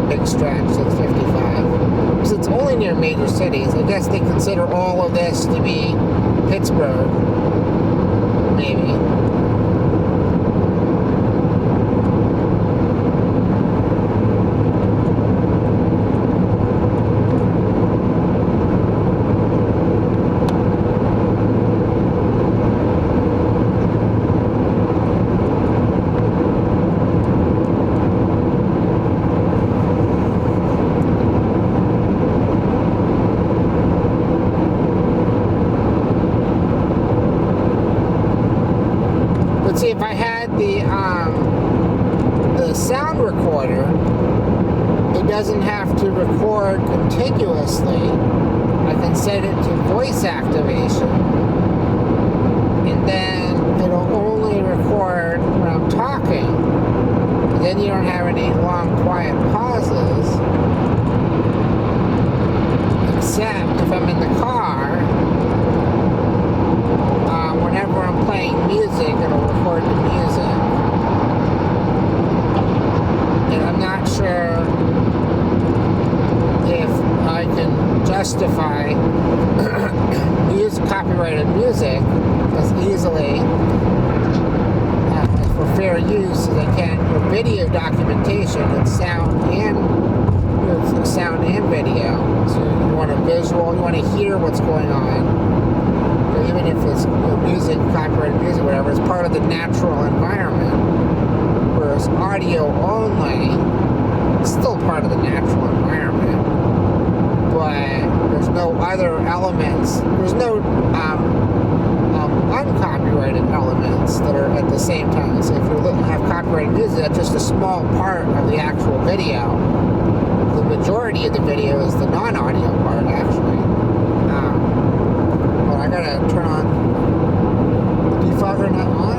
big stretch that's 55. Because it's only near major cities. I guess they consider all of this to be Pittsburgh, maybe. See, if I had the sound recorder, it doesn't have to record contiguously. I can set it to voice activation, and then it'll only record when I'm talking. And then you don't have any long, quiet pauses, except if I'm in the car. Whenever I'm playing music, it'll record the music. And I'm not sure if I can justify copyrighted music as easily for fair use as I can for video documentation and sound and video. So you want a visual, you want to hear what's going on. Even if it's music, copyrighted music, whatever, it's part of the natural environment. Whereas audio only is still part of the natural environment. But there's no other elements, there's no uncopyrighted elements that are at the same time. So if you have copyrighted music, that's just a small part of the actual video. The majority of the video is the non-audio part, actually. I gotta turn on the defogger, not on.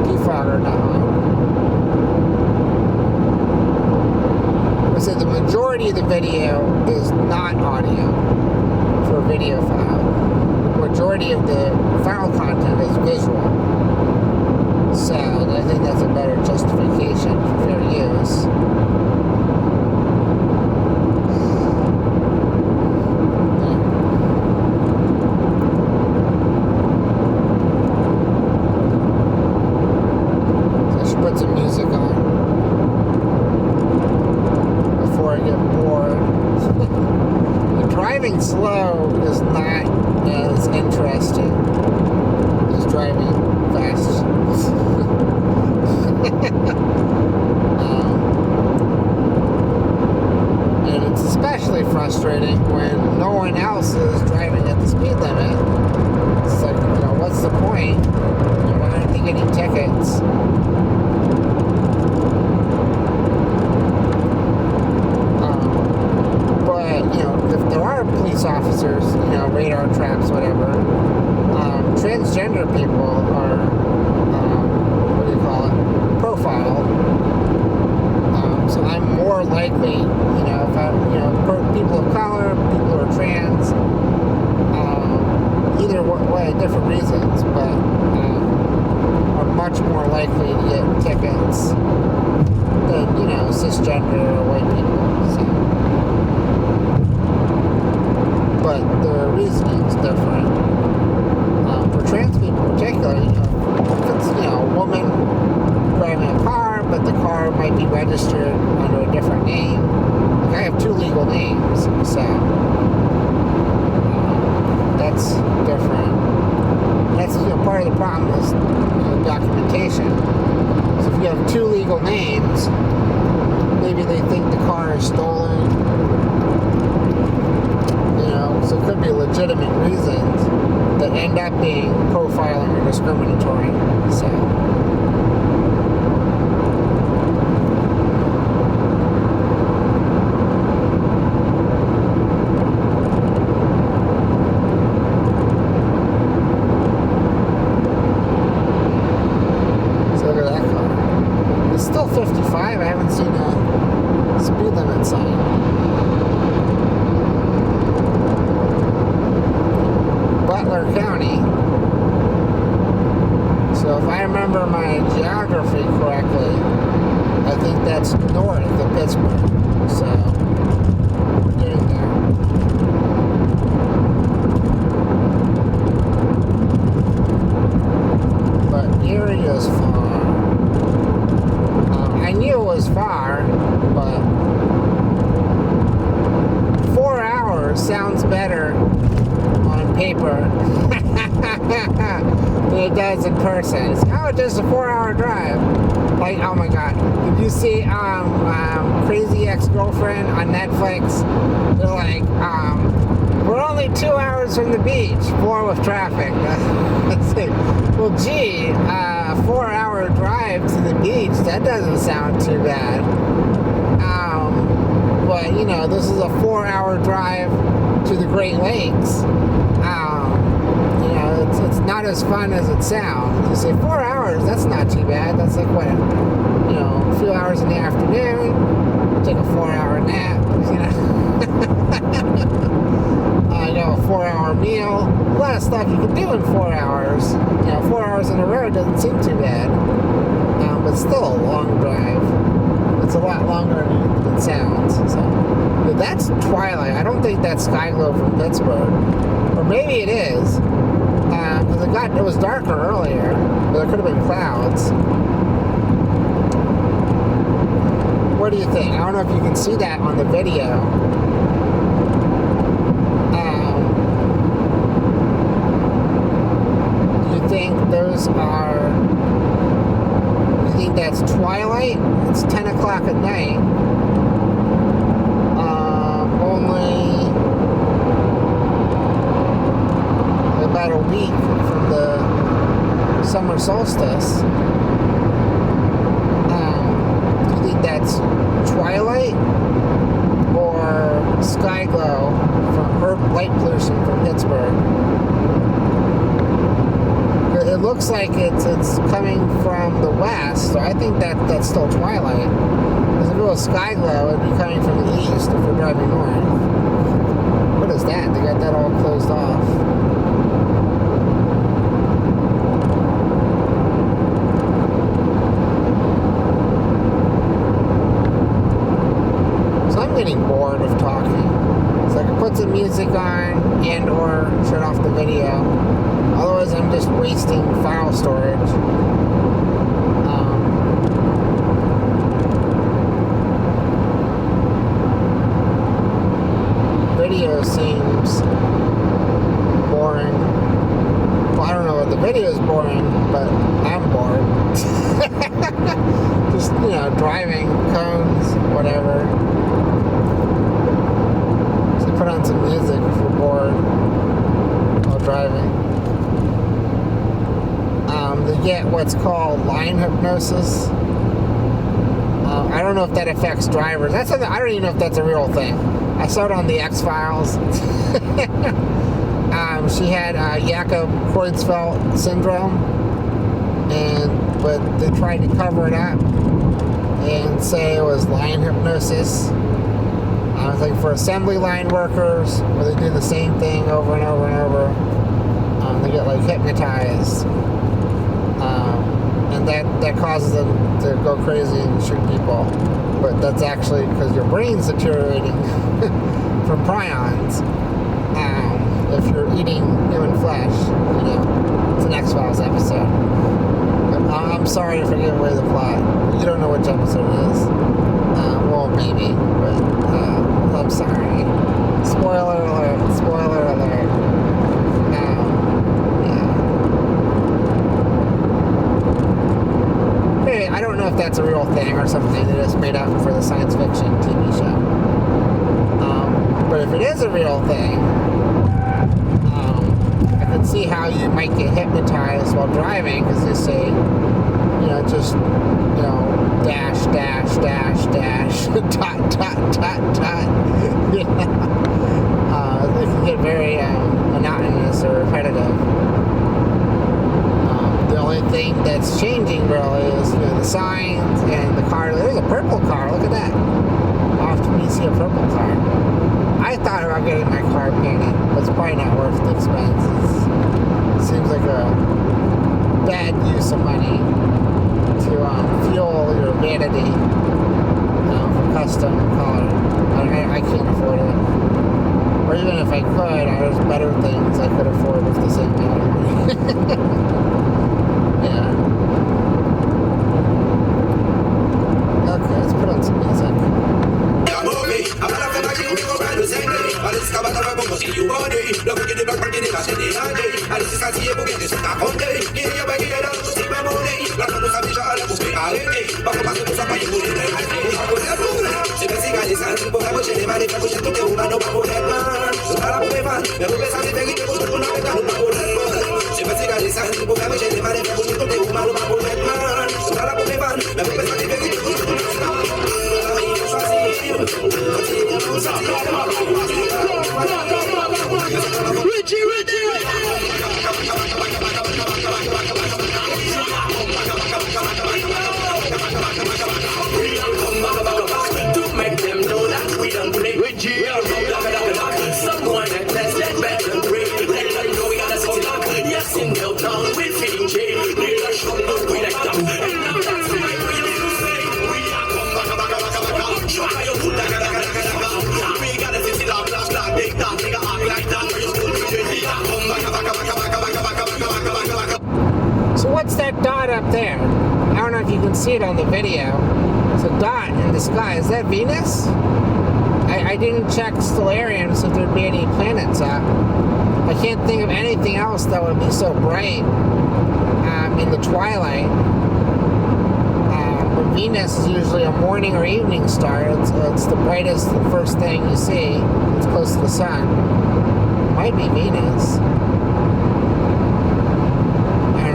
Defogger not on. I said the majority of the video is not audio for a video file. The majority of the file content is visual. So I think that's a better justification for fair use. Put some music on before I get bored. Driving slow is not as interesting as driving fast. And it's especially frustrating when no one else is driving at the speed limit. It's like, what's the point? Why aren't they getting tickets? If there are police officers, radar traps, whatever, transgender people are, profiled. So I'm more likely, if people of color, people who are trans, either way, different reasons, but are much more likely to get tickets than, cisgender or white people. So. But the reasoning is different. For trans people particularly, if it's, a woman driving a car, but the car might be registered under a different name. Like I have two legal names, so that's different. That's part of the problem is documentation. So if you have two legal names, maybe they think the car is stolen. So it could be legitimate reasons that end up being profiling or discriminatory. So. Look at that car. It's still 55. I haven't seen a speed limit sign. Butler County. So if I remember my geography correctly, I think that's north of Pittsburgh. So we're getting there. But Erie is far. I knew it was far, but 4 hours sounds better on paper than it does in person. It's, oh, just a 4-hour drive. Like, oh my God, did you see Crazy Ex-Girlfriend on Netflix? They're like, we're only 2 hours from the beach, 4 with traffic. Well, gee, a 4-hour drive to the beach, that doesn't sound too bad. But, you know, this is a 4-hour drive to the Great Lakes. You know, it's not as fun as it sounds. You say 4 hours, that's not too bad. That's like, what, you know, a few hours in the afternoon, take a 4-hour nap, you know. You know, a 4-hour meal, a lot of stuff you can do in 4 hours. You know, 4 hours in a row doesn't seem too bad, but still a long drive. It's a lot longer than it sounds. So, but that's twilight. I don't think that's sky glow from Pittsburgh, or maybe it is, because it was darker earlier, but there could have been clouds. What do you think? I don't know if you can see that on the video. Those are, you think that's twilight? It's 10 o'clock at night. Only about a week from the summer solstice. Do you think that's twilight or sky glow from light pollution from Pittsburgh? It looks like it's coming from the west, so I think that's still twilight. Because if it was sky glow, it'd be coming from the east if we're driving north. What is that? They got that all closed off. So I'm getting bored of talking. So I can put some music on and or shut off the video. Otherwise, I'm just wasting file storage. Video seems boring. Well, I don't know what the video is boring, but I'm bored. Just, you know, driving, cones, whatever. So put on some music if you're bored while driving. They get what's called line hypnosis. I don't know if that affects drivers. That's something, I don't even know if that's a real thing. I saw it on the X-Files. She had Jakob Creutzfeldt syndrome, but they tried to cover it up and say it was line hypnosis. I was like for assembly line workers, where they do the same thing over and over and over. They get like hypnotized. And that causes them to go crazy and shoot people. But that's actually because your brain's deteriorating from prions. If you're eating human flesh, you know, it's an X-Files episode. I'm sorry for giving away the plot. You don't know which episode it is. Well, maybe, but I'm sorry. Spoiler alert, spoiler alert. I don't know if that's a real thing or something that is made up for the science fiction TV show. But if it is a real thing, I can see how you might get hypnotized while driving, because they say, you know, just, you know, dash, dash, dash, dash, dot, dot, dot, dot. You know? It can get very monotonous or repetitive. The only thing that's changing really is, you know, the signs and the car. There's a purple car. Look at that. How often do you see a purple car? I thought about getting my car painted, but it's probably not worth the expense. It seems like a bad use of money to fuel your vanity. custom color. I can't afford it. Or even if I could, there's better things I could afford with the same amount of money. Yeah. Okay, let's put on some music. So what's that dot up there? I don't know if you can see it on the video. It's a dot in the sky. Is that Venus? I didn't check Stellarium so if there'd be any planets up. I can't think of anything else that would be so bright in the twilight. But Venus is usually a morning or evening star. It's the brightest, the first thing you see. It's close to the sun. Might be Venus.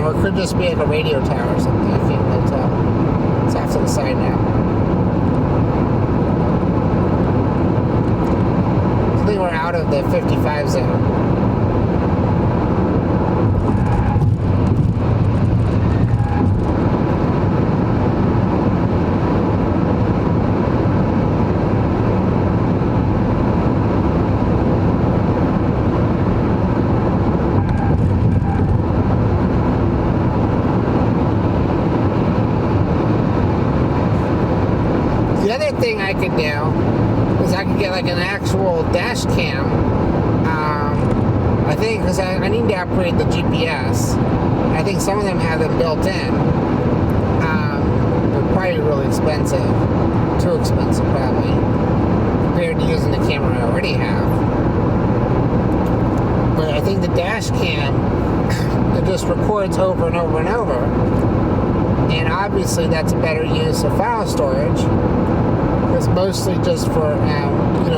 Or it could just be like a radio tower or something. I can't really tell. It's off to the side now. I think we're out of the 55 zone. Thing I could do is I could get like an actual dash cam. I think because I need to upgrade the GPS. I think some of them have them built in. They're probably really expensive. Too expensive probably compared to using the camera I already have. But I think the dash cam it just records over and over and over. And obviously that's a better use of file storage. It's mostly just for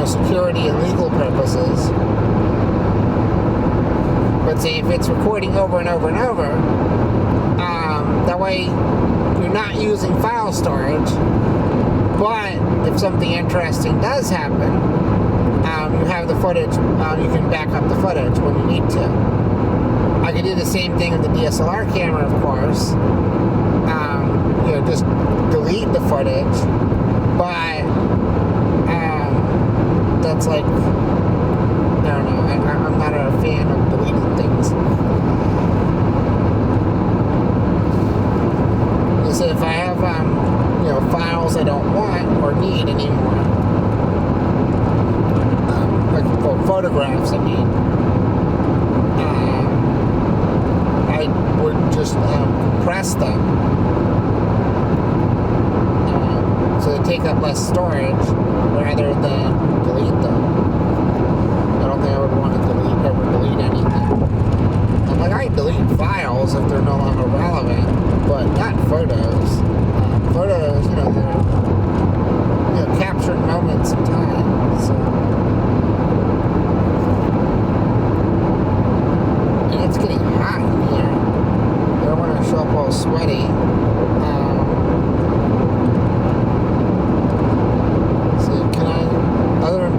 security and legal purposes. But say if it's recording over and over and over, that way you're not using file storage. But if something interesting does happen, you have the footage. You can back up the footage when you need to. I could do the same thing with the DSLR camera, of course. Just delete the footage. But that's like, I don't know, I'm not a fan of deleting things. So if I have, files I don't want or need anymore, like photographs I need, I would just compress them. So they take up less storage rather than delete them. I don't think I would want to ever delete anything. I delete files if they're no longer relevant, but not photos. Photos, they're captured moments in time. So. And it's getting hot in here. I don't want to show up all sweaty.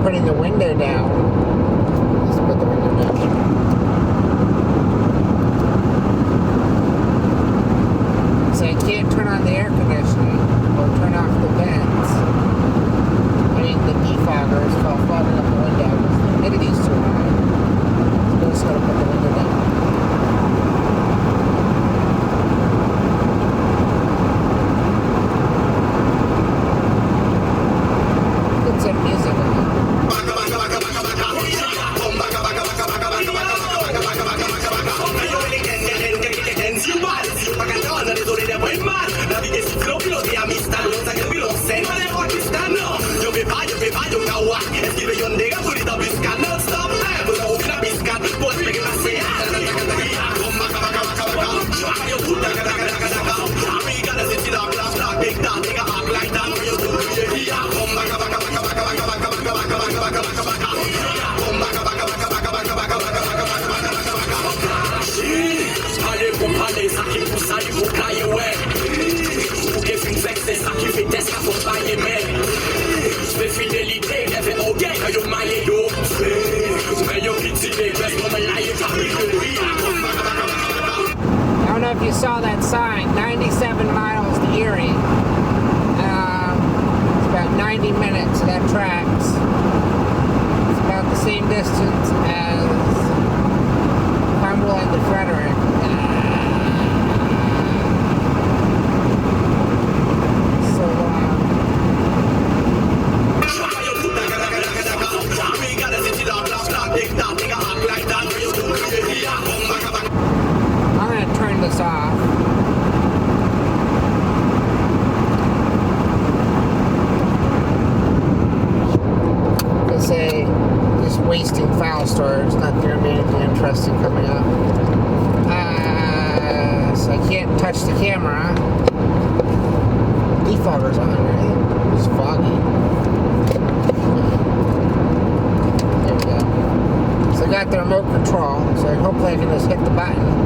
Putting the window down. Just put the window down. So I can't turn on the air conditioning or turn off I don't know if you saw that sign, 97 miles to Erie. It's about 90 minutes, so that tracks. It's about the same distance as Cumberland to Frederick. I'm going to turn this off. They say just wasting file storage, not going to be anything interesting coming up. So I can't touch the camera. Defogger's on, right? It's foggy. There we go. So I got the remote control, so hopefully I can just hit the button.